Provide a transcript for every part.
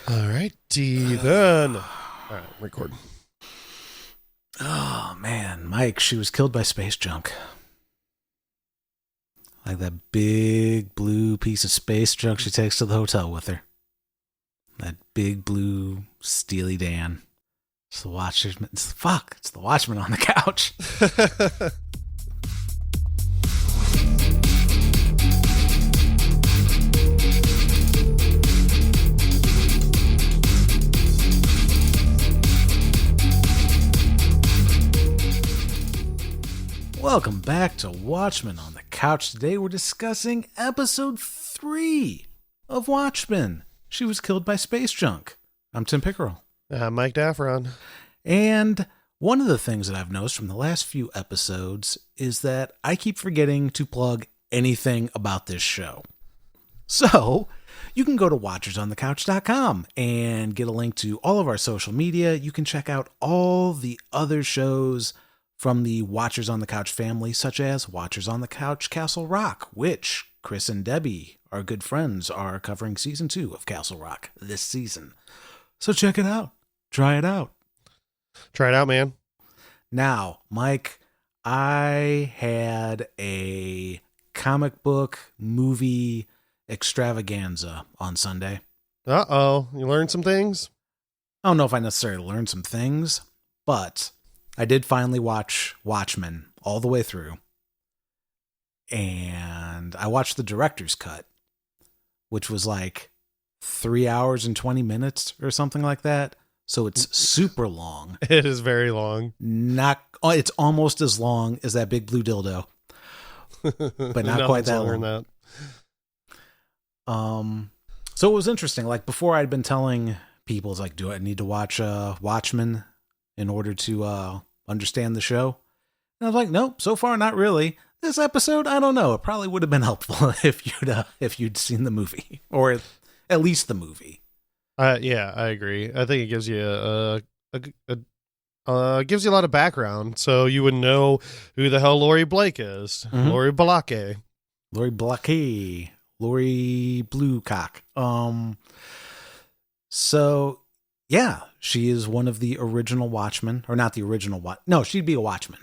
All right, then. All right, recording. Oh, man. Mike, she was killed by space junk. Like that big blue piece of space junk she takes to the hotel with her. That big blue Steely Dan. It's the Watchman. It's the Watchman on the couch. Welcome back to Watchmen on the Couch. Today we're discussing episode 3 of Watchmen. She was killed by space junk. I'm Tim Pickerel. Mike Daffron. And one of the things that I've noticed from the last few episodes is that I keep forgetting to plug anything about this show. So you can go to watchersonthecouch.com and get a link to all of our social media. You can check out all the other shows from the Watchers on the Couch family, such as Watchers on the Couch Castle Rock, which Chris and Debbie, our good friends, are covering season 2 of Castle Rock this season. So check it out. Try it out. Try it out, man. Now, Mike, I had a comic book movie extravaganza on Sunday. Uh-oh. You learned some things? I don't know if I necessarily learned some things, but I did finally watch Watchmen all the way through. And I watched the director's cut, which was like 3 hours and 20 minutes or something like that. So it's super long. It is very long. It's almost as long as that big blue dildo, but not quite that long. That. So it was interesting. Like before, I'd been telling people, it's like, do I need to watch Watchmen in order to understand the show? And I was like, nope, so far not really. This episode, I don't know. It probably would have been helpful if you'd seen the movie, or at least the movie. Yeah, I agree. I think it gives you gives you a lot of background, so you would know who the hell Laurie Blake is. Mm-hmm. Laurie Blake. Laurie Blake. Laurie Bluecock. So yeah, she is one of the original Watchmen, or not the original No, she'd be a Watchman.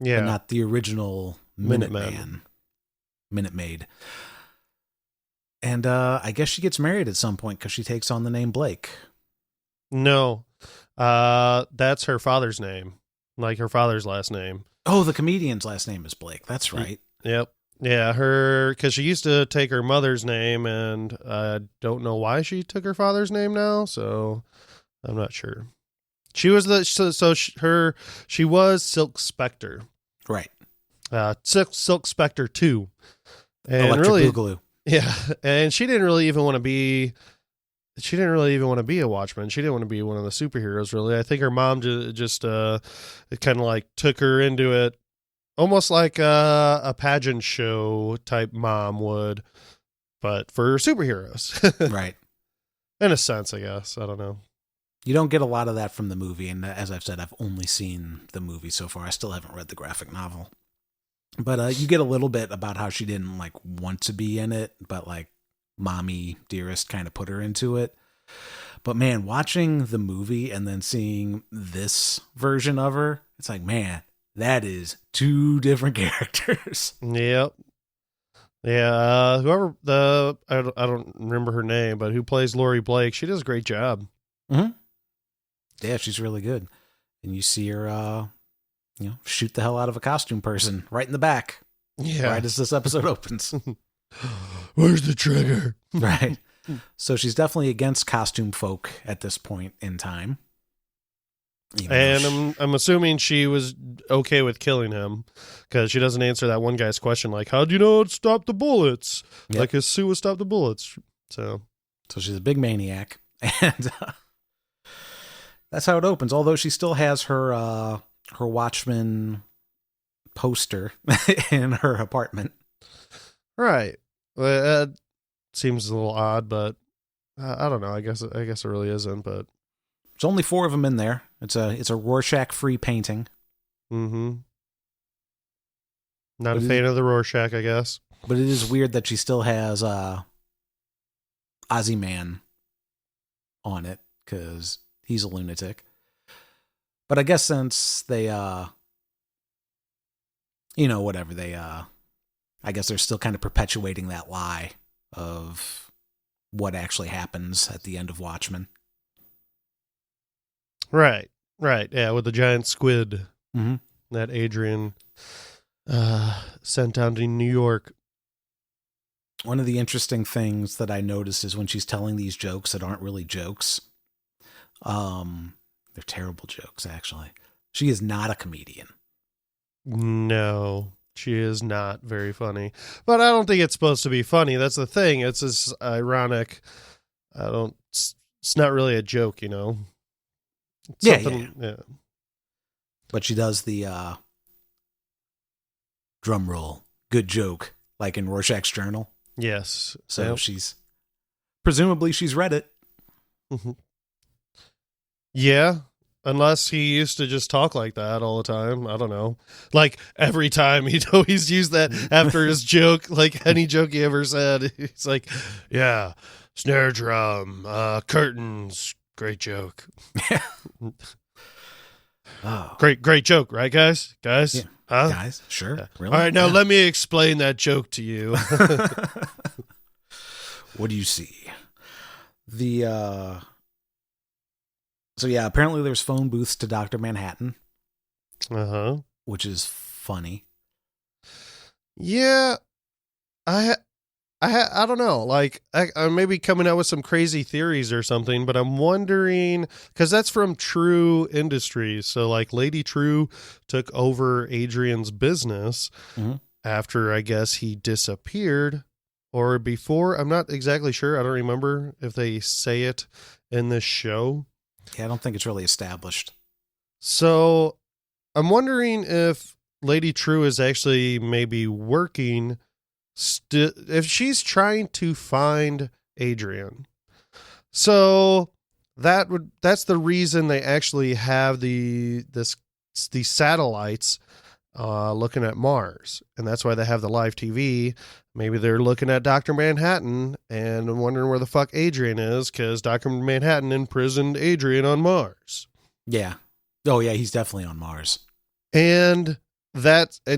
Yeah, but not the original Minuteman. Minute Maid. And I guess she gets married at some point because she takes on the name Blake. No, that's her father's name, like her father's last name. Oh, the comedian's last name is Blake. That's right. Yep. Yeah, because she used to take her mother's name, and I don't know why she took her father's name now, so I'm not sure. She was she was Silk Spectre. Right. Silk Spectre 2. And Electric really, Boogaloo. Yeah, and she didn't really even want to be a Watchman. She didn't want to be one of the superheroes, really. I think her mom just kind of like took her into it, almost like a pageant show type mom would, but for superheroes. Right. In a sense, I guess. I don't know. You don't get a lot of that from the movie, and as I've said, I've only seen the movie so far. I still haven't read the graphic novel. But you get a little bit about how she didn't like want to be in it, but like mommy dearest kind of put her into it. But man, watching the movie and then seeing this version of her, it's like, man, that is two different characters. Yep. Yeah. Whoever I don't remember her name, but who plays Laurie Blake, she does a great job. Mm-hmm. Yeah, she's really good. And you see her, shoot the hell out of a costume person right in the back. Yeah. Right as this episode opens. Where's the trigger? Right. So she's definitely against costume folk at this point in time. And I'm assuming she was okay with killing him, because she doesn't answer that one guy's question, like, how do you know it stopped the bullets? Yep. Like his suit would stop the bullets. So she's a big maniac. And that's how it opens. Although she still has her Watchmen poster in her apartment. Right. Well, seems a little odd, but I don't know. I guess it really isn't. But there's only 4 of them in there. It's a Rorschach-free painting. Mm-hmm. Not a fan of the Rorschach, I guess. But it is weird that she still has Ozzy Man on it because he's a lunatic. But I guess since they, whatever, I guess they're still kind of perpetuating that lie of what actually happens at the end of Watchmen. Right. Yeah, with the giant squid Mm-hmm. that Adrian sent down to New York. One of the interesting things that I noticed is when she's telling these jokes that aren't really jokes. They're terrible jokes, actually. She is not a comedian. No, she is not very funny. But I don't think it's supposed to be funny. That's the thing. It's just ironic. It's not really a joke, It's yeah. But she does the drum roll, good joke, like in Rorschach's journal. Yes. So presumably she's read it. Mm-hmm. Yeah. Unless he used to just talk like that all the time. I don't know. Like every time he'd always use that after his joke, like any joke he ever said. He's like, yeah, snare drum, curtains, great joke. Oh. Great joke, right, guys? Yeah. Huh? Guys, sure. Yeah. Really? All right, now let me explain that joke to you. What do you see? So yeah, apparently there's phone booths to Dr. Manhattan. Uh-huh. Which is funny. Yeah. I don't know. Like, I may be coming out with some crazy theories or something, but I'm wondering, because that's from True Industries. So, like, Lady True took over Adrian's business after, I guess, he disappeared or before. I'm not exactly sure. I don't remember if they say it in this show. Yeah, I don't think it's really established. So, I'm wondering if Lady True is actually maybe working if she's trying to find Adrian. So that's the reason they actually have these satellites looking at Mars, and that's why they have the live TV. Maybe they're looking at Dr. Manhattan and wondering where the fuck Adrian is, because Dr. Manhattan imprisoned Adrian on Mars. Yeah. Oh yeah, he's definitely on Mars. And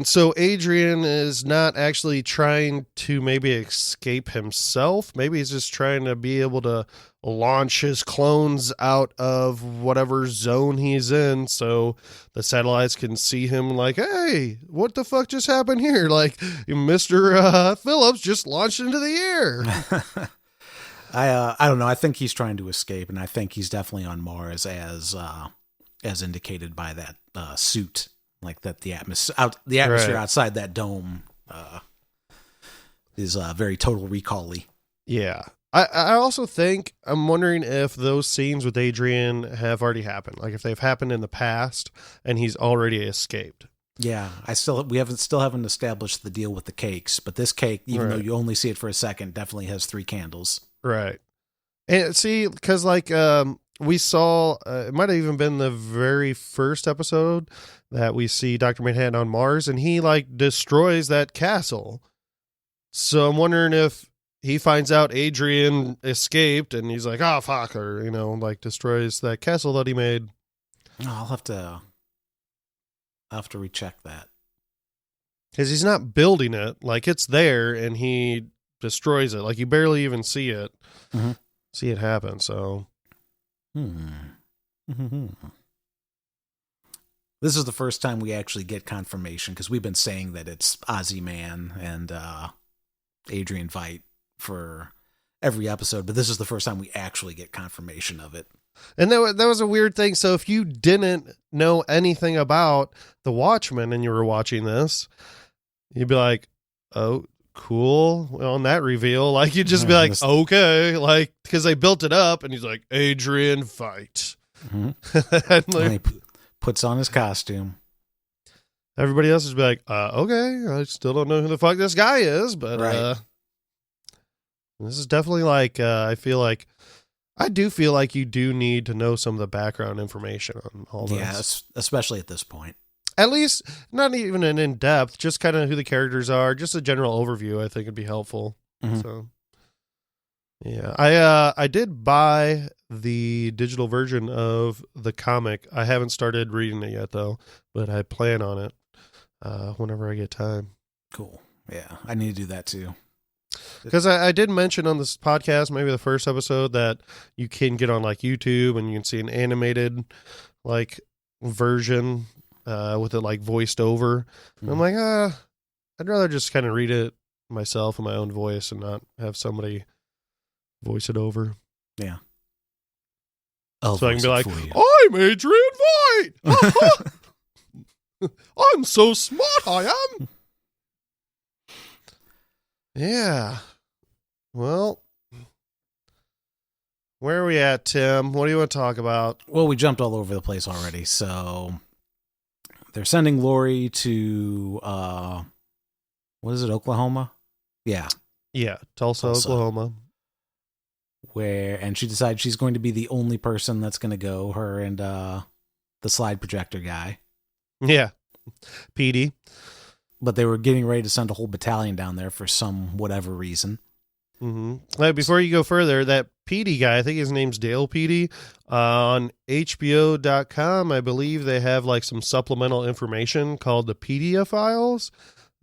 so Adrian is not actually trying to maybe escape himself. Maybe he's just trying to be able to launch his clones out of whatever zone he's in, so the satellites can see him like, hey, what the fuck just happened here? Like, Mr. Phillips just launched into the air. I don't know. I think he's trying to escape, and I think he's definitely on Mars as indicated by that suit. Like that, the atmosphere outside that dome is very Total Recall-y. Yeah, I also think I'm wondering if those scenes with Adrian have already happened, like if they've happened in the past and he's already escaped. Yeah, we haven't established the deal with the cakes, but this cake, even though you only see it for a second, definitely has 3 candles. Right, and see, because like we saw, it might have even been the very first episode that we see Dr. Manhattan on Mars, and he like destroys that castle. So I'm wondering if he finds out Adrian escaped and he's like, oh, fuck, or, like destroys that castle that he made. Oh, I'll have to recheck that. Because he's not building it. Like, it's there and he destroys it. Like, you barely even see it. Mm-hmm. See it happen, so. Mm-hmm. This is the first time we actually get confirmation, because we've been saying that it's Ozyman and Adrian Veidt for every episode, but this is the first time we actually get confirmation of it. And that was a weird thing. So if you didn't know anything about the Watchmen and you were watching this, you'd be like, oh, cool. On that reveal, like, you'd just be like, okay, like, because they built it up and he's like, Adrian Veidt. Mm-hmm. And like, he puts on his costume. Everybody else would be like, okay, I still don't know who the fuck this guy is, but this is definitely like, I do feel like you do need to know some of the background information on all this. Yeah, especially at this point. At least, not even an in-depth, just kind of who the characters are, just a general overview, I think would be helpful. Mm-hmm. So, yeah. I did buy the digital version of the comic. I haven't started reading it yet, though, but I plan on it whenever I get time. Cool. Yeah, I need to do that too. Because I did mention on this podcast, maybe the first episode, that you can get on like YouTube and you can see an animated like version with it like voiced over. And I'm like, I'd rather just kind of read it myself in my own voice and not have somebody voice it over. Yeah. So I can be like, I'm Adrian Veidt. I'm so smart, I am. Yeah. Well, where are we at, Tim? What do you want to talk about? Well, we jumped all over the place already. So they're sending Lori to, what is it, Oklahoma? Yeah. Yeah, Tulsa, Oklahoma. And she decides she's going to be the only person that's going to go, her and the slide projector guy. Yeah. Petey. But they were getting ready to send a whole battalion down there for some whatever reason. Mm-hmm. Before you go further, that Petey guy, I think his name's Dale Petey, on HBO.com, I believe they have like some supplemental information called the Pedia files.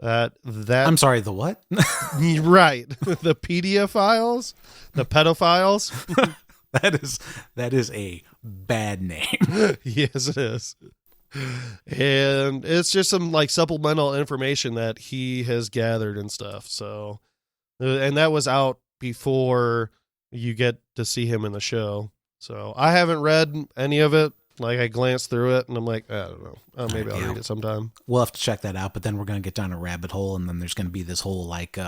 I'm sorry, the what? Right. The Pedia files, the pedophiles. That is a bad name. Yes, it is. And it's just some like supplemental information that he has gathered and stuff. So, and that was out before you get to see him in the show. So I haven't read any of it. Like I glanced through it and I'm like, I don't know. Maybe I'll read it sometime. We'll have to check that out, but then we're going to get down a rabbit hole and then there's going to be this whole like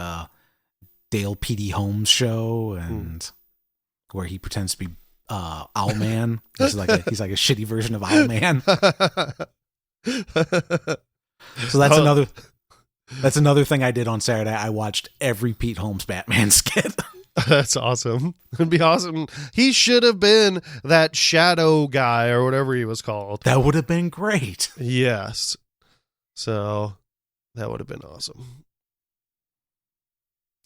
Dale P.D. Holmes show and where he pretends to be Owlman. He's like a shitty version of Owlman. So that's another thing I did on Saturday. I watched every Pete Holmes Batman skit. That's awesome. It'd be awesome. He should have been that shadow guy or whatever he was called. That would have been great. Yes. So that would have been awesome.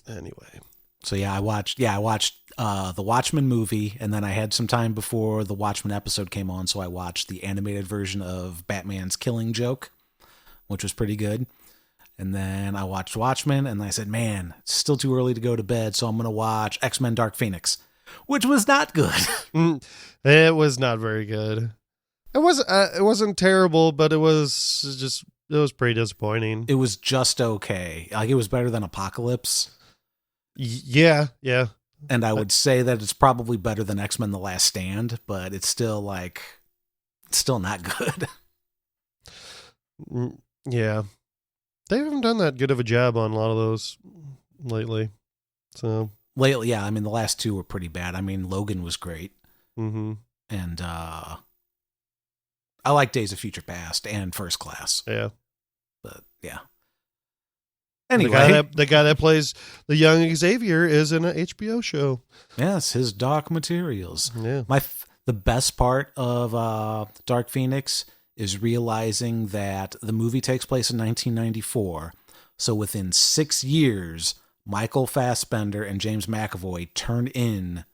Anyway. So I watched the Watchmen movie, and then I had some time before the Watchmen episode came on, so I watched the animated version of Batman's Killing Joke, which was pretty good. And then I watched Watchmen, and I said, man, it's still too early to go to bed, so I'm going to watch X-Men Dark Phoenix, which was not good. It was not very good. It wasn't terrible, but it was pretty disappointing. It was just okay. Like, it was better than Apocalypse. Yeah. And I would say that it's probably better than X-Men The Last Stand, but it's still not good. Yeah. They haven't done that good of a job on a lot of those lately. Lately, yeah. I mean, the last two were pretty bad. I mean, Logan was great. Mm-hmm. And I like Days of Future Past and First Class. Yeah. But, yeah. Anyway. The guy that plays the young Xavier is in an HBO show. Yes, his Dark Materials. Yeah. The best part of Dark Phoenix is realizing that the movie takes place in 1994. So within 6 years, Michael Fassbender and James McAvoy turned in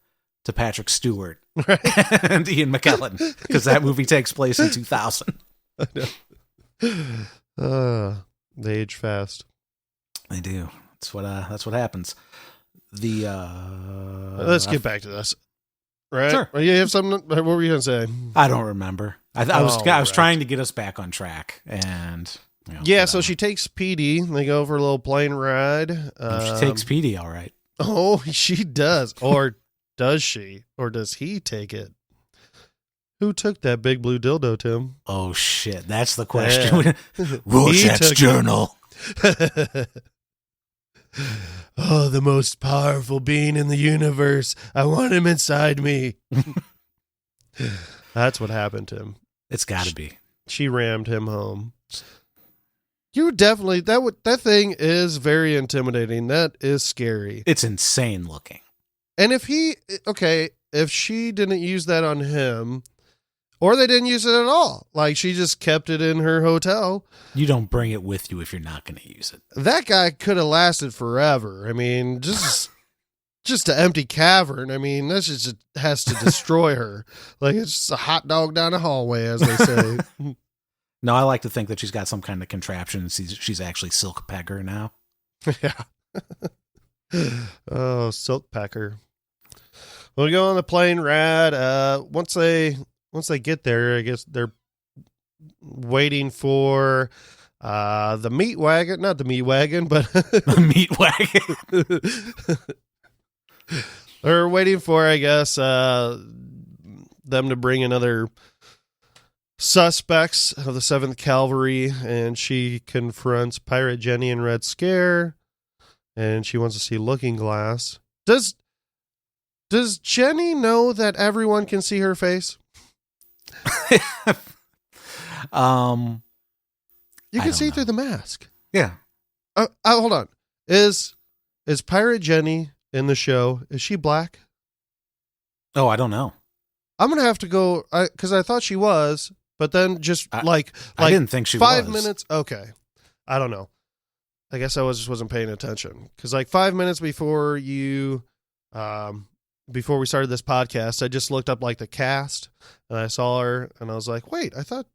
to Patrick Stewart and Ian McKellen, because that movie takes place in 2000. I know. They age fast. They do. That's what happens. Let's get back to this. Right? Sure. You have something? What were you going to say? I don't remember. I was trying to get us back on track, and so she takes Petey. They go for a little plane ride. She takes Petey, all right. Oh, she does, or does she, or does he take it? Who took that big blue dildo, Tim? Oh shit, that's the question. Yeah. Rorschach's journal. Oh, the most powerful being in the universe. I want him inside me. That's what happened to him. It's got to be. She rammed him home. You definitely that thing is very intimidating. That is scary. It's insane looking. And if she didn't use that on him, or they didn't use it at all, like she just kept it in her hotel. You don't bring it with you if you're not going to use it. That guy could have lasted forever. I mean, just just an empty cavern. I mean, that just has to destroy her. Like, it's just a hot dog down the hallway, as they say. No, I like to think that she's got some kind of contraption and she's actually Silk Pecker now. Yeah. Oh, Silk Pecker. We'll go on the plane ride. Once they get there, I guess they're waiting for the meat wagon. Not the meat wagon, but The meat wagon. They're waiting for, I guess, them to bring another suspects of the 7th Cavalry, and she confronts Pirate Jenny and Red Scare, and she wants to see Looking Glass. Does Jenny know that everyone can see her face? You can see through the mask. Yeah. Hold on. Is Pirate Jenny in the show, is she black? Oh, I don't know. I'm going to have to go, because I thought she was, but then just I didn't think she 5 was. minutes. Okay. I don't know. I guess I just wasn't paying attention. Because like 5 minutes before before we started this podcast, I just looked up like the cast and I saw her and I was like, wait, I thought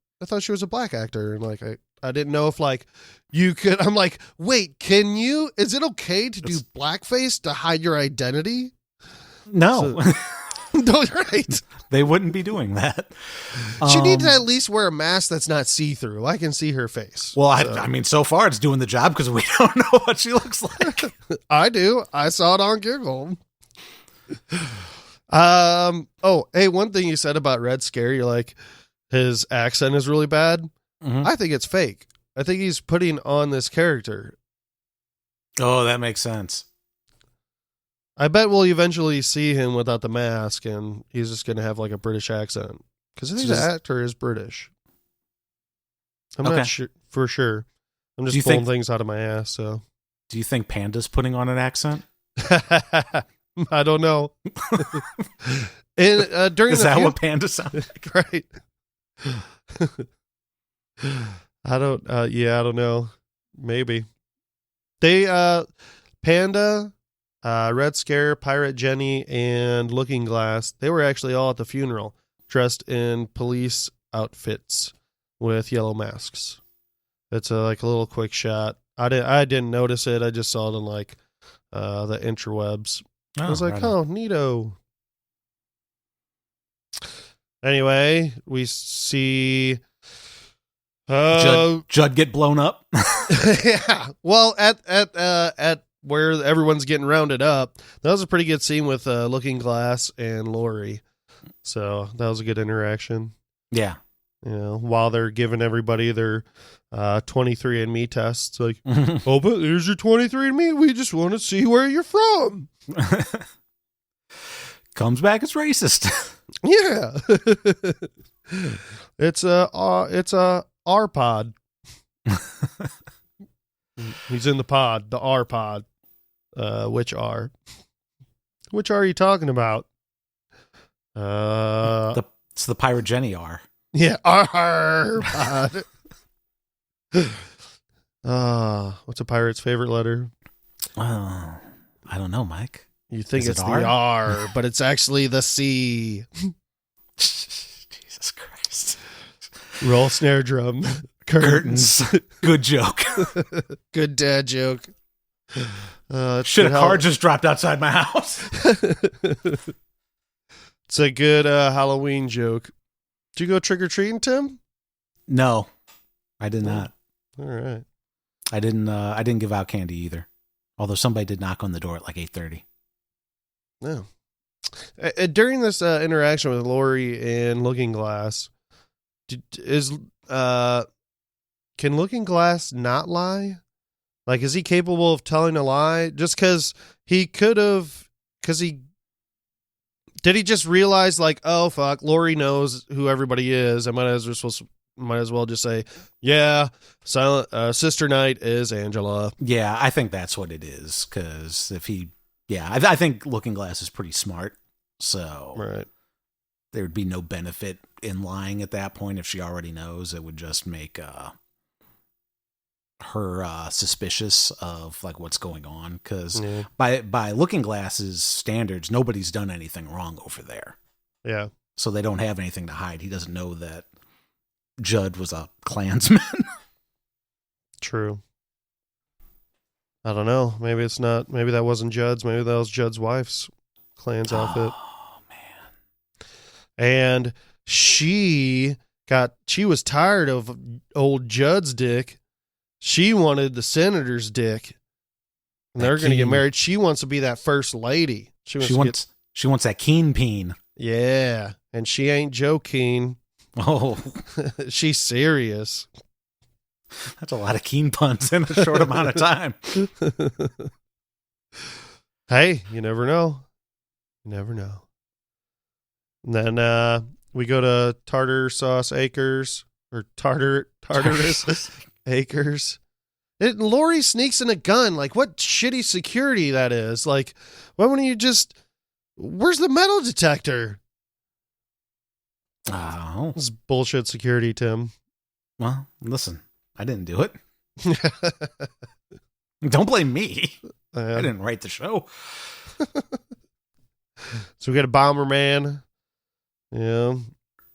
she was a black actor. And like, I didn't know if like you could, I'm like, wait, is it okay to do blackface to hide your identity? No. No, right. They wouldn't be doing that. She needs to at least wear a mask that's not see-through. I can see her face. Well, I mean, so far it's doing the job because we don't know what she looks like. I do. I saw it on Google. Oh, hey, one thing you said about Red Scare, you're like, his accent is really bad. Mm-hmm. I think it's fake. I think he's putting on this character. Oh, that makes sense. I bet we'll eventually see him without the mask, and he's just going to have like a British accent. Because I think the actor is British. I'm not sure for sure. I'm just pulling things out of my ass. So, do you think Panda's putting on an accent? I don't know. And during is that what Panda sounds like? Right. I don't. Yeah, I don't know. Maybe they. Panda. Red Scare, Pirate Jenny, and Looking Glass, they were actually all at the funeral, dressed in police outfits with yellow masks. It's like a little quick shot. I didn't notice it. I just saw it on like the interwebs. I was like, oh, neato. Anyway, we see Judd get blown up. Yeah. Well, at where everyone's getting rounded up, that was a pretty good scene with Looking Glass and Lori. So that was a good interaction. Yeah. You know, while they're giving everybody their 23andMe tests, like, oh, but here's your 23andMe. We just want to see where you're from. Comes back as racist. Yeah. It's a R pod. He's in the pod, the R pod. Which R? Which R are you talking about? It's the Pirate Jenny R. Yeah, R pod. What's a pirate's favorite letter? I don't know, Mike. You think it's the R, but it's actually the C. Jesus Christ. Roll snare drum. Curtains. Good joke. Good dad joke. Shit, a car just dropped outside my house. It's a good Halloween joke. Did you go trick-or-treating, Tim? No, I did not. All right. I didn't give out candy either. Although somebody did knock on the door at like 8:30. No. During this interaction with Lori and Looking Glass, can Looking Glass not lie? Like, is he capable of telling a lie? Just because he could have, did he just realize like, oh fuck, Lori knows who everybody is. I might as well just say, yeah, silent Sister Night is Angela. Yeah, I think that's what it is. Because I think Looking Glass is pretty smart. So right. There would be no benefit in lying at that point if she already knows. It would just make suspicious of like what's going on, because by Looking Glass's standards, nobody's done anything wrong over there. Yeah. So they don't have anything to hide. He doesn't know that Judd was a Klansman. True. I don't know. Maybe it's not. Maybe that wasn't Judd's. Maybe that was Judd's wife's Klan's outfit. Oh man! And she was tired of old Judd's dick. She wanted the senator's dick. And they're going to get married. She wants to be that first lady. She wants that Keen Peen. Yeah, and she ain't Joe Keen. Oh, she's serious. That's a lot of Keen puns in a short amount of time. Hey, you never know. You never know. And then we go to Tartar Sauce Acres, or Tartarus Acres. Lori sneaks in a gun. Like, what shitty security that is. Like, why wouldn't you just... Where's the metal detector? Oh. This is bullshit security, Tim. Well, listen. I didn't do it. Don't blame me. I didn't write the show. So we got a Bomberman. Yeah.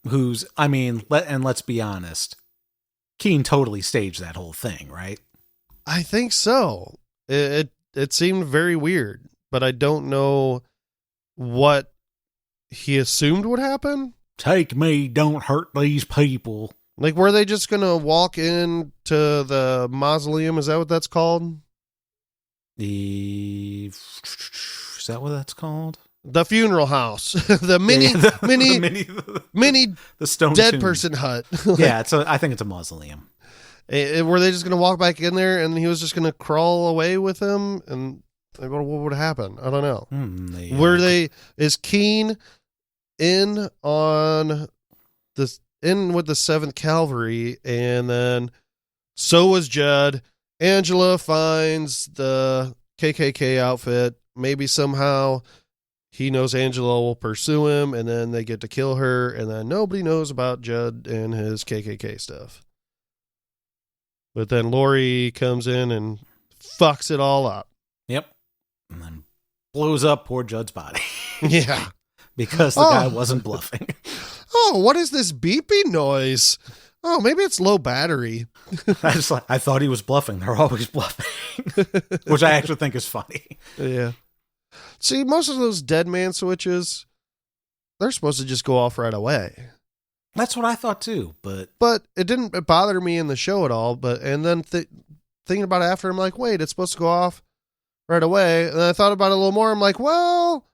Let's be honest. Keen totally staged that whole thing, right? I think so. It seemed very weird, but I don't know what he assumed would happen. Take me, don't hurt these people. Like, were they just going to walk into the mausoleum? Is that what that's called? Is that what that's called? The funeral house. The mini the stone dead tomb. Person hut. Yeah, I think it's a mausoleum. Were they just going to walk back in there and he was just going to crawl away with him? And what would happen? I don't know. Is Keen in on this? In with the 7th Cavalry, and then so was Judd. Angela finds the KKK outfit. Maybe somehow he knows Angela will pursue him, and then they get to kill her, and then nobody knows about Judd and his KKK stuff. But then Lori comes in and fucks it all up. Yep. And then blows up poor Judd's body. Yeah. Because the guy wasn't bluffing. Oh, what is this beeping noise? Oh, maybe it's low battery. I thought he was bluffing. They're always bluffing. Which I actually think is funny. Yeah. See, most of those dead man switches, they're supposed to just go off right away. That's what I thought too, but it didn't bother me in the show at all. And then thinking about it after, I'm like, wait, it's supposed to go off right away. And then I thought about it a little more. I'm like, well,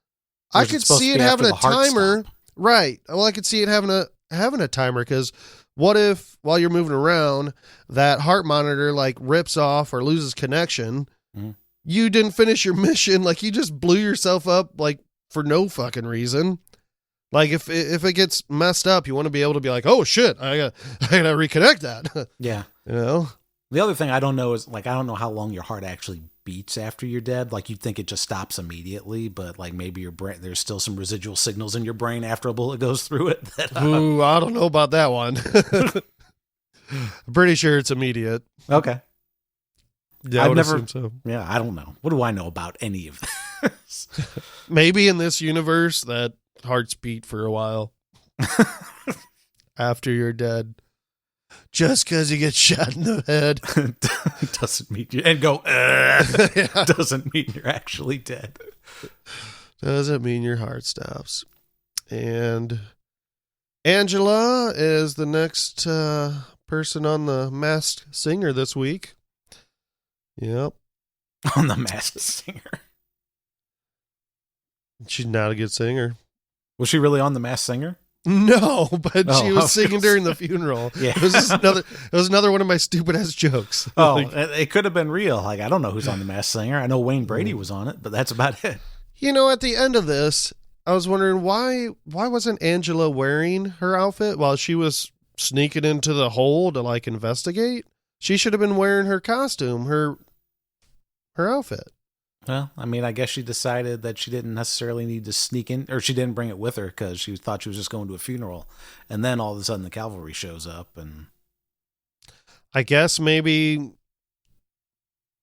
I could see it having a timer. Right. Well, I could see it having a timer, because what if while you're moving around, that heart monitor like rips off or loses connection? Mm. You didn't finish your mission. Like, you just blew yourself up like for no fucking reason. Like, if it gets messed up, you want to be able to be like, oh shit, I gotta reconnect that. Yeah. You know? The other thing I don't know is, like, I don't know how long your heart actually beats after you're dead. Like, you'd think it just stops immediately, but like maybe your brain, there's still some residual signals in your brain after a bullet goes through it. Ooh, I don't know about that one. I'm pretty sure it's immediate. Okay. Yeah, I've never. So. Yeah, I don't know. What do I know about any of this? Maybe in this universe that hearts beat for a while after you're dead. Just because you get shot in the head doesn't mean you yeah. Doesn't mean you're actually dead. Doesn't mean your heart stops. And Angela is the next person on the Masked Singer this week. Yep. On the Masked Singer. She's not a good singer. Was she really on the Masked Singer? No, but she was singing during the funeral. Yeah. It was another one of my stupid ass jokes. Oh, it could have been real. Like, I don't know who's on the Masked Singer. I know Wayne Brady was on it, but that's about it. You know, at the end of this, I was wondering why wasn't Angela wearing her outfit while she was sneaking into the hole to like investigate? She should have been wearing her costume, her outfit. Well, I mean, I guess she decided that she didn't necessarily need to sneak in, or she didn't bring it with her because she thought she was just going to a funeral. And then all of a sudden the cavalry shows up, and I guess maybe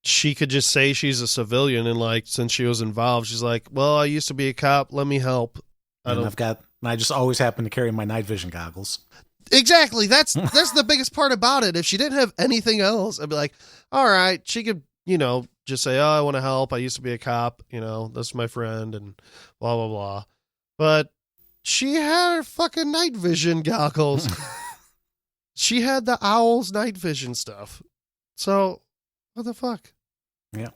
she could just say she's a civilian, and like since she was involved, she's like, well, I used to be a cop. Let me help. I just always happen to carry my night vision goggles. Exactly. That's the biggest part about it. If she didn't have anything else, I'd be like, all right, she could, just say, oh, I want to help. I used to be a cop. That's my friend and blah, blah, blah. But she had her fucking night vision goggles. She had the owl's night vision stuff. So what the fuck? Yeah.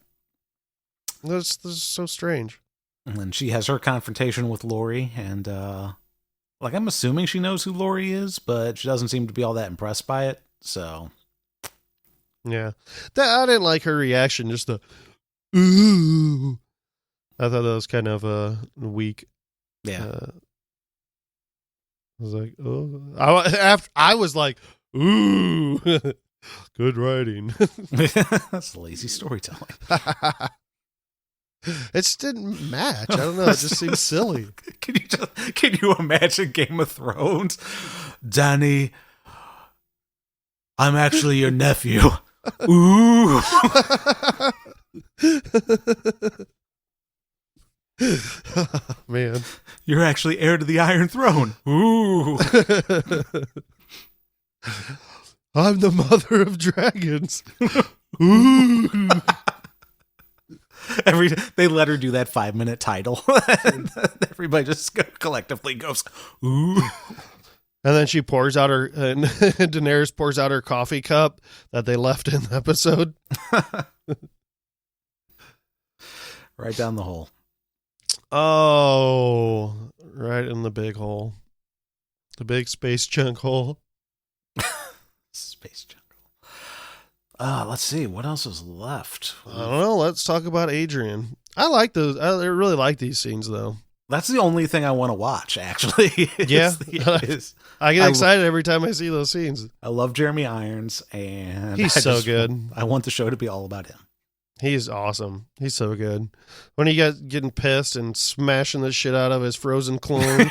This is so strange. And then she has her confrontation with Lori, and I'm assuming she knows who Lori is, but she doesn't seem to be all that impressed by it. So, yeah, I didn't like her reaction. Just the ooh. I thought that was kind of weak. Yeah, I was like, oh, I was like, ooh, good writing. That's lazy storytelling. It just didn't match. I don't know. It just seems silly. Can you imagine Game of Thrones? Danny, I'm actually your nephew. Ooh. Man. You're actually heir to the Iron Throne. Ooh. I'm the mother of dragons. Ooh. They let her do that 5-minute title. Everybody just collectively goes, ooh. And then she pours out her, and Daenerys pours out her coffee cup that they left in the episode. Right down the hole. Oh, right in the big hole. The big space chunk hole. Space chunk hole. Let's see. What else is left? I don't know. Let's talk about Adrian. I like those. I really like these scenes, though. That's the only thing I want to watch, actually. Yeah. I get excited every time I see those scenes. I love Jeremy Irons, and he's so good. I want the show to be all about him. He's awesome. He's so good. When he got getting pissed and smashing the shit out of his frozen clone.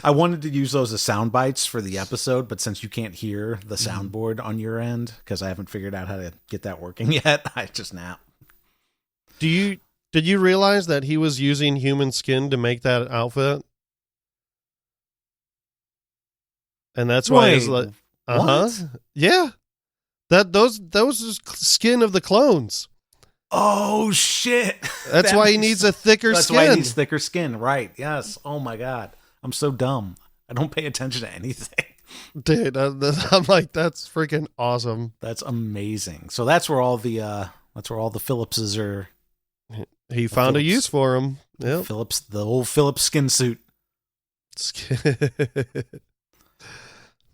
I wanted to use those as sound bites for the episode, but since you can't hear the soundboard on your end, because I haven't figured out how to get that working yet, I just nap. Did you realize that he was using human skin to make that outfit? And that's why it's like, yeah. Those is skin of the clones. Oh shit! That's why he needs a thicker skin. That's why he needs thicker skin, right? Yes. Oh my god, I'm so dumb. I don't pay attention to anything. Dude, I'm like, that's freaking awesome. That's amazing. So that's where all the Phillipses are. He found a use for them. Yep. The old Phillips skin suit.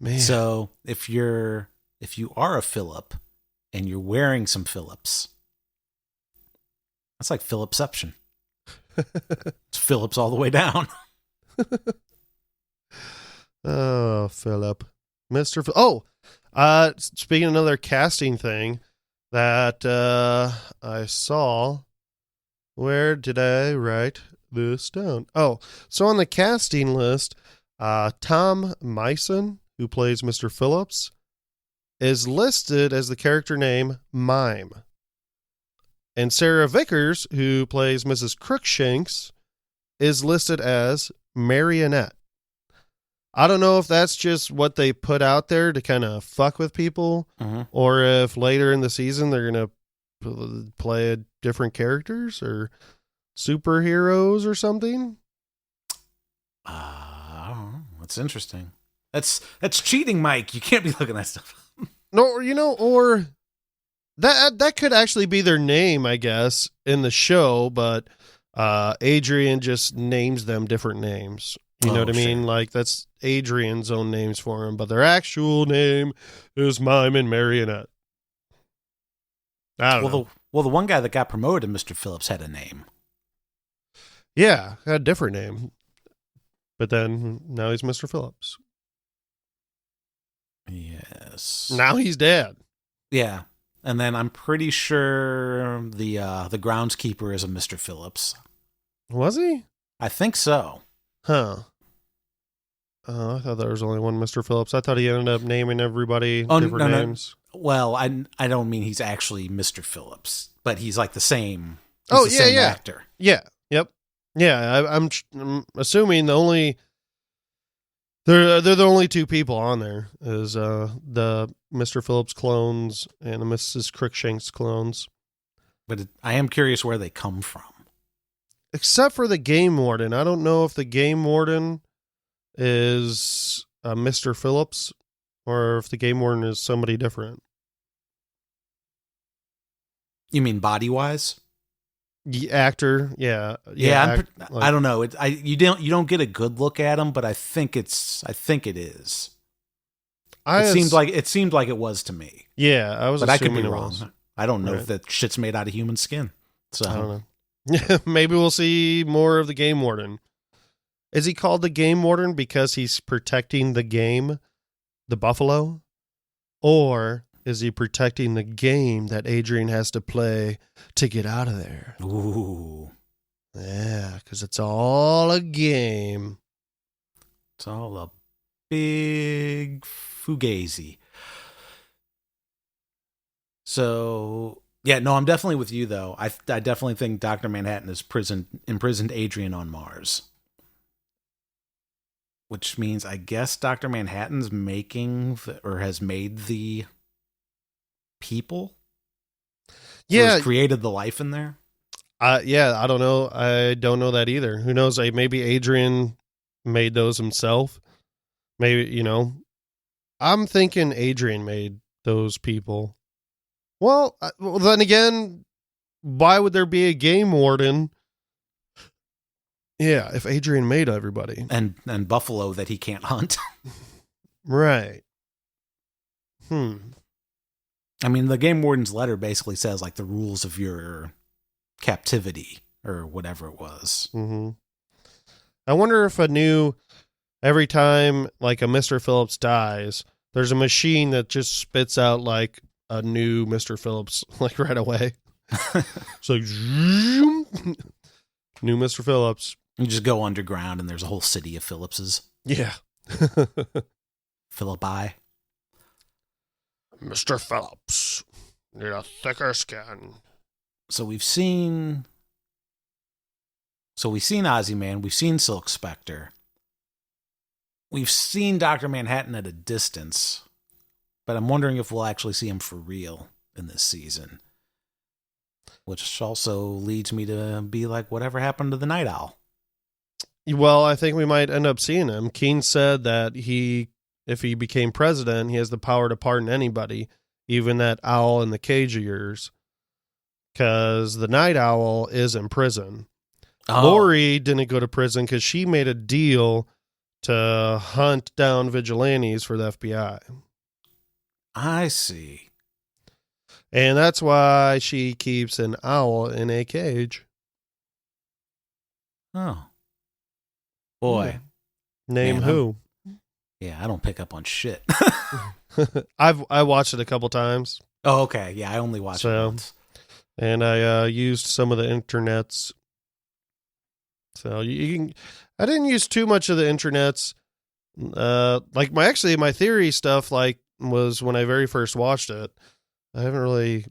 Man. So if you are a Phillip and you're wearing some Phillips, that's like Phillipsception. It's Phillips all the way down. Oh, Philip. Speaking of another casting thing that I saw, where did I write this down? Oh, so on the casting list, Tom Mison, who plays Mr. Phillips, is listed as the character name Mime. And Sarah Vickers, who plays Mrs. Crookshanks, is listed as Marionette. I don't know if that's just what they put out there to kind of fuck with people, or if later in the season they're going to play different characters or superheroes or something. I don't know. That's interesting. That's cheating, Mike. You can't be looking at stuff. No, or that could actually be their name, I guess, in the show, but Adrian just names them different names. You know what I mean? Like, that's Adrian's own names for him, but their actual name is Mime and Marionette. I don't know. The one guy that got promoted, Mr. Phillips, had a name. Yeah, had a different name. But then, now he's Mr. Phillips. Yes. Now he's dead. Yeah. And then I'm pretty sure the groundskeeper is a Mr. Phillips. Was he? I think so. Huh. Oh, I thought there was only one Mr. Phillips. I thought he ended up naming everybody different names. Well, I don't mean he's actually Mr. Phillips, but he's like the same. Same actor. Yeah. Yep. Yeah. I'm assuming they're the only two people on there is the Mr. Phillips clones and the Mrs. Crookshanks clones. But I am curious where they come from. Except for the game warden. I don't know if the game warden is Mr. Phillips or if the game warden is somebody different. You mean body-wise? Actor, yeah. I don't know. You don't get a good look at him, but I think it is. It seemed like it was to me. Yeah, but I could be wrong. I don't know if that shit's made out of human skin. So I don't know. Maybe we'll see more of the game warden. Is he called the game warden because he's protecting the game, the buffalo? Or is he protecting the game that Adrian has to play to get out of there? Ooh. Yeah, because it's all a game. It's all a big fugazi. So, yeah, no, I'm definitely with you, though. I definitely think Dr. Manhattan has imprisoned Adrian on Mars. Which means, I guess, Dr. Manhattan's has made the people? Yeah. Or created the life in there? Yeah, I don't know. I don't know that either. Who knows? Maybe Adrian made those himself. Maybe, I'm thinking Adrian made those people. Well, then again, why would there be a game warden? Yeah, if Adrian made everybody. And buffalo that he can't hunt. Right. I mean, the game warden's letter basically says, like, the rules of your captivity or whatever it was. Mm-hmm. I wonder if every time, like, a Mr. Phillips dies, there's a machine that just spits out, like, a new Mr. Phillips, like, right away. It's like, zoom, new Mr. Phillips. You just go underground and there's a whole city of Phillipses. Yeah. Philippi. Mr. Phillips, need a thicker skin. So we've seen Ozyman, we've seen Silk Spectre. We've seen Dr. Manhattan at a distance, but I'm wondering if we'll actually see him for real in this season. Which also leads me to be like, whatever happened to the Night Owl? Well, I think we might end up seeing him. Keene said that if he became president, he has the power to pardon anybody, even that owl in the cage of yours. Because the Night Owl is in prison. Oh. Lori didn't go to prison because she made a deal to hunt down vigilantes for the FBI. I see. And that's why she keeps an owl in a cage. Oh. Boy. Name who? Yeah, I don't pick up on shit. I watched it a couple times. Oh, okay. Yeah, I only watched it once. And I used some of the internets. So I didn't use too much of the internets. Like my theory stuff, like, was when I very first watched it. I haven't really,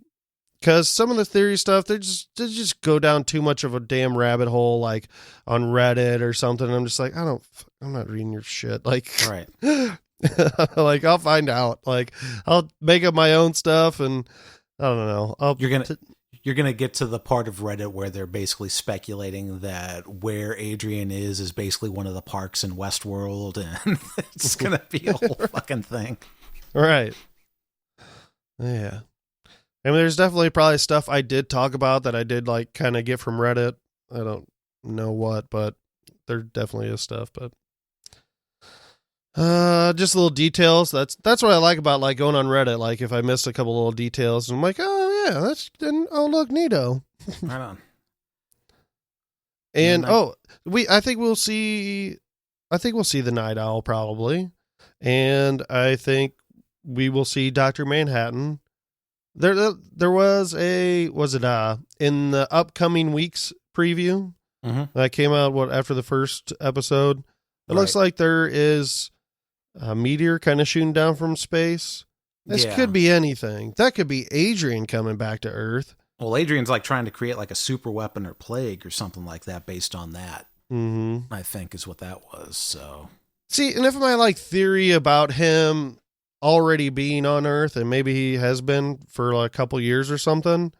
because some of the theory stuff, they just go down too much of a damn rabbit hole, like on Reddit or something. I'm just like, I'm not reading your shit. Like, right. Like, I'll find out. Like, I'll make up my own stuff, and I don't know. You're gonna get to the part of Reddit where they're basically speculating that where Adrian is basically one of the parks in Westworld, and it's gonna be a whole fucking thing. Right. Yeah. I mean, there's definitely probably stuff I did talk about that I did, like, kind of get from Reddit. I don't know what, but there definitely is stuff. But just little details. That's what I like about, like, going on Reddit. Like, if I missed a couple little details, I'm like, oh yeah, look, neato. Right on. And I think we'll see the Night Owl probably, and I think we will see Dr. Manhattan. There was in the upcoming weeks preview that came out after the first episode. It looks like there is a meteor kind of shooting down from space. This could be anything. That could be Adrian coming back to Earth. Well, Adrian's like trying to create like a super weapon or plague or something like that based on that. Mm-hmm. I think is what that was. So see, and if my like theory about him already being on Earth, and maybe he has been for like a couple years or something,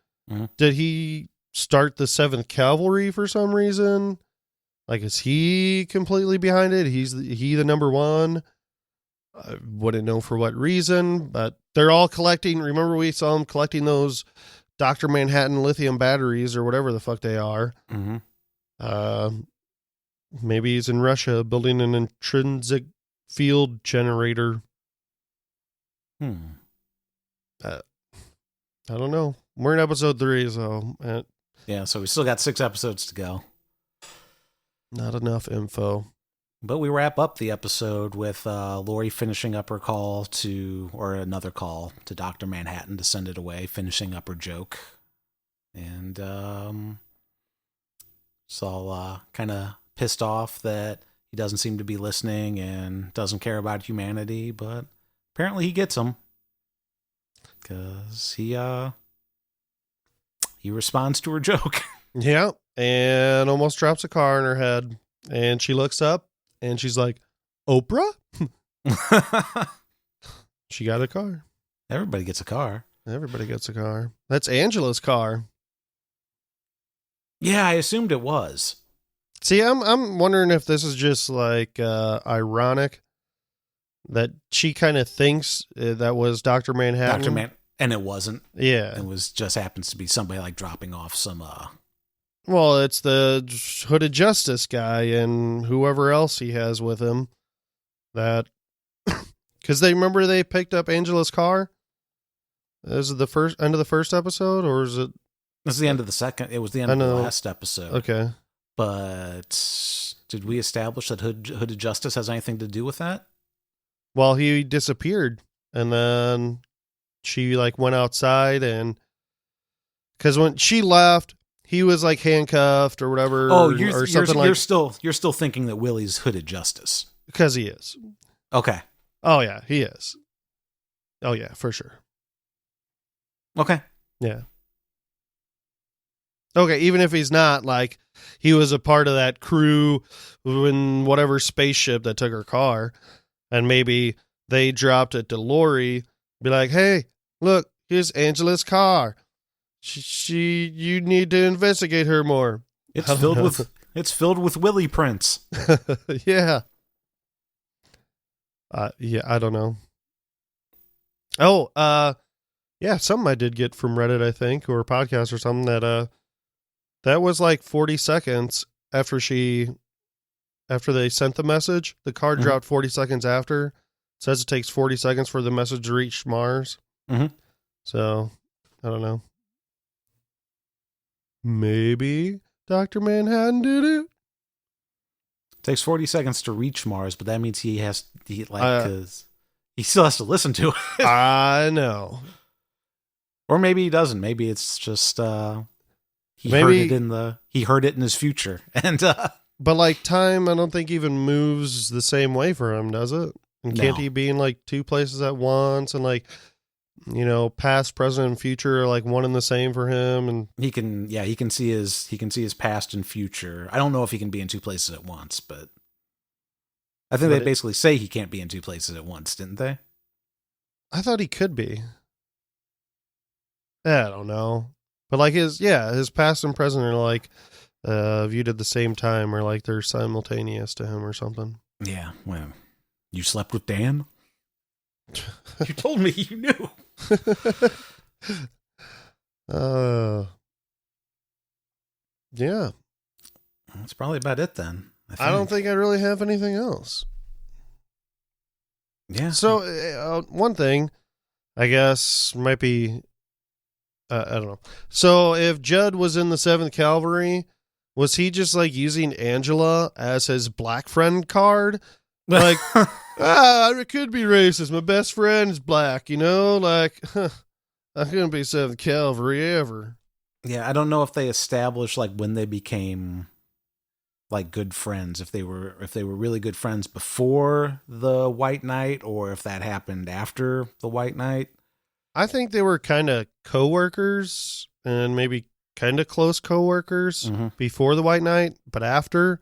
did he start the 7th Cavalry for some reason? Like, is he completely behind it? He the number one? I wouldn't know for what reason, but they're all collecting. Remember, we saw them collecting those Dr. Manhattan lithium batteries or whatever the fuck they are. Mm-hmm. Maybe he's in Russia building an intrinsic field generator. I don't know. We're in episode 3, so yeah. So we still got 6 episodes to go. Not enough info. But we wrap up the episode with Lori finishing up her call or another call to Dr. Manhattan to send it away, finishing up her joke. And Saul kind of pissed off that he doesn't seem to be listening and doesn't care about humanity, but apparently he gets them. Because he responds to her joke. Yeah, and almost drops a car in her head. And she looks up. And she's like, Oprah? She got a car. Everybody gets a car. Everybody gets a car. That's Angela's car. Yeah, I assumed it was. See, I'm wondering if this is just like ironic that she kind of thinks that was Dr. Manhattan. And it wasn't. Yeah. It was just happens to be somebody like dropping off some well, it's the Hooded Justice guy and whoever else he has with him. That, because they picked up Angela's car. Is it the end of the first episode, or is it? This is the end of the second. It was the end of the last episode. Okay, but did we establish that Hooded Justice has anything to do with that? Well, he disappeared, and then she like went outside, and because when she left. He was like handcuffed or whatever. Oh, you're still thinking that Willie's Hooded Justice because he is. Okay. Oh yeah, he is. Oh yeah, for sure. Okay. Yeah. Okay, even if he's not, like he was a part of that crew in whatever spaceship that took her car, and maybe they dropped it to Lori, be like, "Hey, look, here's Angela's car. You need to investigate her more." It's filled with Willie prints. Yeah. Yeah, I don't know. Oh, yeah, something I did get from Reddit, I think, or a podcast or something that was like 40 seconds after they sent the message. The card dropped 40 seconds after. It says it takes 40 seconds for the message to reach Mars. Mm-hmm. So, I don't know. Maybe Dr. Manhattan did it. Takes 40 seconds to reach Mars, but that means he still has to listen to it. I know. Or maybe he doesn't. Maybe it's just he heard it in his future. And but like time, I don't think even moves the same way for him, does it? And can't he be in like 2 places at once and like past, present, and future are like one and the same for him, and he can see his past and future. I don't know if he can be in 2 places at once, but I think they basically say he can't be in 2 places at once, didn't they? I thought he could be. I don't know, but like his past and present are like viewed at the same time, or like they're simultaneous to him or something. Yeah. Well, you slept with Dan? You told me you knew. Yeah. That's probably about it then. I don't think I really have anything else. Yeah. So one thing, I guess, might be, I don't know. So if Judd was in the 7th Cavalry, was he just like using Angela as his black friend card? Like, I could be racist. My best friend is black, like, I couldn't be 7th Cavalry ever. Yeah, I don't know if they established like when they became like good friends, if they were really good friends before the White Knight, or if that happened after the White Knight. I think they were kind of co-workers and maybe kind of close co-workers before the White Knight, but after,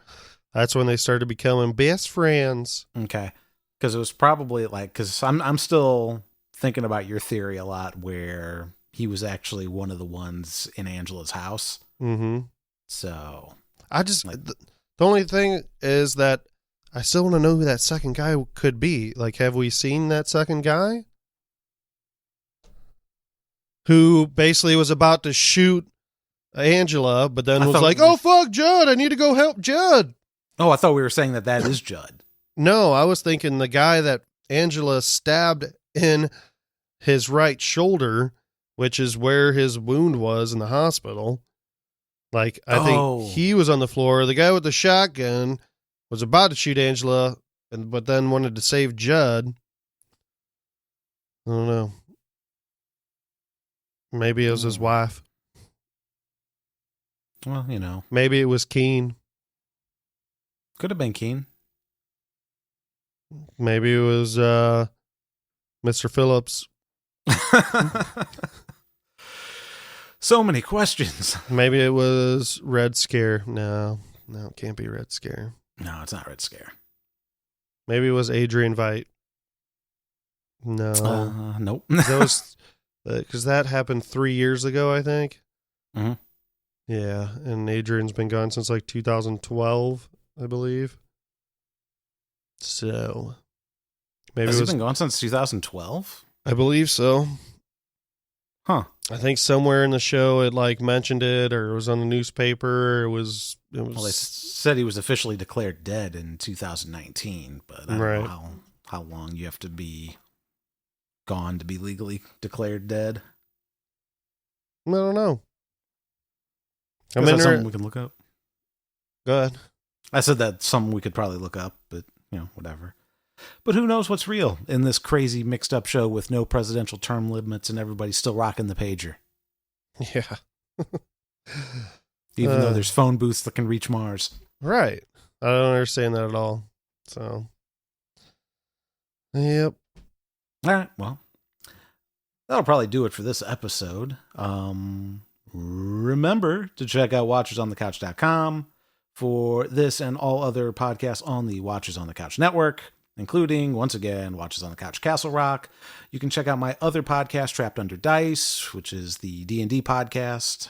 that's when they started becoming best friends. Okay. Because it was probably like, because I'm still thinking about your theory a lot where he was actually one of the ones in Angela's house. Mm-hmm. So. I just, the only thing is that I still want to know who that second guy could be. Like, have we seen that second guy? Who basically was about to shoot Angela, but then was like, oh, fuck, Judd, I need to go help Judd. Oh, I thought we were saying that is Judd. No, I was thinking the guy that Angela stabbed in his right shoulder, which is where his wound was in the hospital. Like, I think he was on the floor. The guy with the shotgun was about to shoot Angela, but then wanted to save Judd. I don't know. Maybe it was his wife. Well, you know. Maybe it was Keen. Could have been Keen. Maybe it was Mr. Phillips. So many questions. Maybe it was Red Scare. No, it can't be Red Scare. No, it's not Red Scare. Maybe it was Adrian Veidt. No. Nope. Because that happened 3 years ago, I think. Mm-hmm. Yeah, and Adrian's been gone since like 2012, I believe. So maybe Has he been gone since 2012? I believe so. Huh. I think somewhere in the show it like mentioned it, or it was on the newspaper. It was. Well, they said he was officially declared dead in 2019, but I don't know how long you have to be gone to be legally declared dead. I don't know. I mean, that's something we can look up. Go ahead. I said that's something we could probably look up, but whatever. But who knows what's real in this crazy mixed up show with no presidential term limits and everybody's still rocking the pager. Yeah. Even though there's phone booths that can reach Mars. Right. I don't understand that at all. So. Yep. All right. Well, that'll probably do it for this episode. Remember to check out WatchersOnTheCouch.com for this and all other podcasts on the Watchers on the Couch network, including, once again, Watchers on the Couch Castle Rock. You can check out my other podcast, Trapped Under Dice, which is the D&D podcast.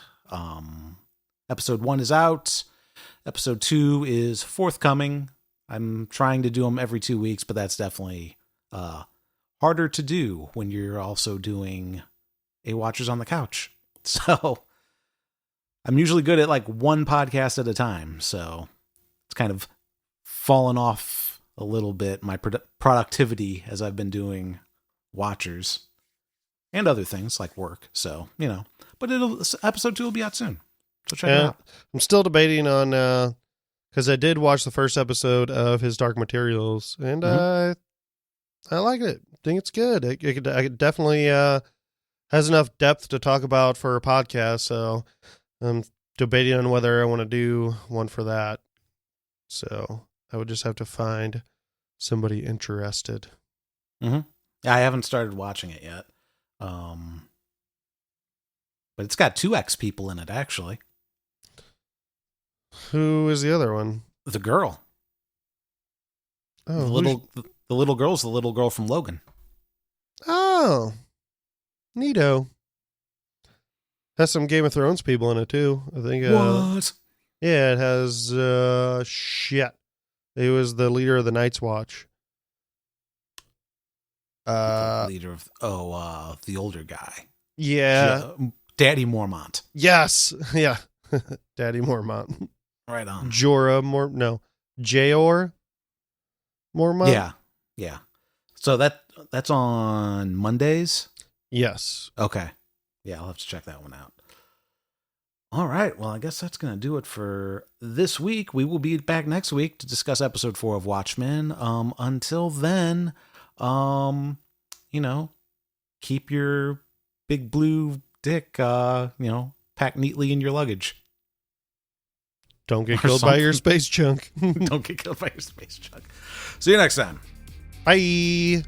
Episode 1 is out. Episode 2 is forthcoming. I'm trying to do them every 2 weeks, but that's definitely harder to do when you're also doing a Watchers on the Couch. So I'm usually good at like one podcast at a time. So it's kind of fallen off a little bit, my productivity, as I've been doing Watchers and other things like work. So, but episode 2 will be out soon. So check it out. I'm still debating on, because I did watch the first episode of his Dark Materials, and I like it. I think it's good. It definitely has enough depth to talk about for a podcast, so I'm debating on whether I want to do one for that. So I would just have to find somebody interested. Mm-hmm. I haven't started watching it yet. But it's got 2X people in it, actually. Who is the other one? The girl. Oh, the little girl's the little girl from Logan. Oh, neato. Has some Game of Thrones people in it too. I think. What? Yeah, it has. Shit. He was the leader of the Night's Watch. The leader of the older guy. Yeah, Daddy Mormont. Yes, yeah, Daddy Mormont. Right on. Jorah Jayor Mormont. Yeah. So that's on Mondays. Yes. Okay. Yeah, I'll have to check that one out. All right. Well, I guess that's going to do it for this week. We will be back next week to discuss episode 4 of Watchmen. Until then, keep your big blue dick, packed neatly in your luggage. Don't get killed by your space junk. Don't get killed by your space junk. See you next time. Bye.